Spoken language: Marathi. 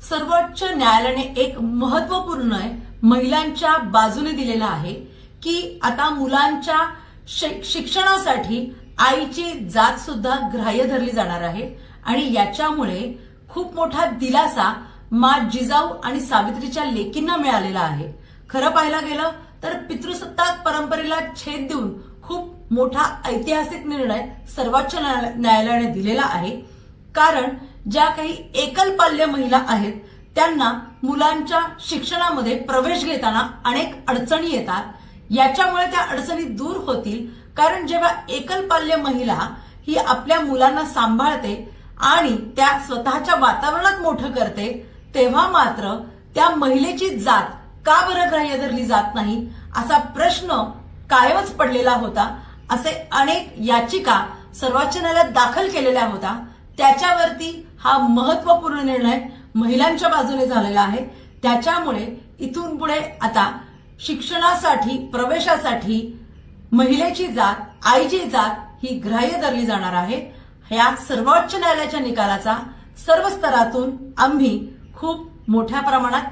सर्वोच्च न्यायालयाने एक महत्वपूर्ण महिलांच्या बाजूने दिलेला आहे की आता मुलांच्या शिक्षणासाठी आईची जात सुद्धा ग्राह्य धरली जाणार आहे आणि याच्यामुळे खूप मोठा दिलासा माँ जिजाऊ आणि सावित्रीच्या लेकींना मिळालेला आहे। खरं पाहायला गेलं तर पितृसत्ताक परंपरेला छेद देऊन खूप मोठा ऐतिहासिक निर्णय सर्वोच्च न्यायालयाने दिलेला आहे। कारण ज्या काही एकलपाल्य महिला आहेत त्यांना मुलांच्या शिक्षणामध्ये प्रवेश घेताना अनेक अडचणी येतात। याच्यामुळे त्या अडचणी दूर होतील, कारण जेव्हा एकलपाल्य महिला ही आपल्या मुलांना सांभाळते आणि त्या स्वतःच्या वातावरणात मोठं करते, तेव्हा मात्र त्या महिलेची जात का बरं ग्राह्य धरली जात नाही असा प्रश्न कायमच पडलेला होता। असे अनेक याचिका सर्वोच्च न्यायालयात दाखल केलेल्या होत्या, त्याच्यावरती हा महत्वपूर्ण निर्णय महिलांच्या बाजूने झालेला आहे। त्याच्यामुळे इथून पुढे आता शिक्षणासाठी प्रवेशासाठी महिलेची जात, आईची जात ही ग्राह्य धरली जाणार आहे। या सर्वोच्च न्यायालयाच्या निकालाचा सर्व स्तरातून आम्ही खूप मोठ्या प्रमाणात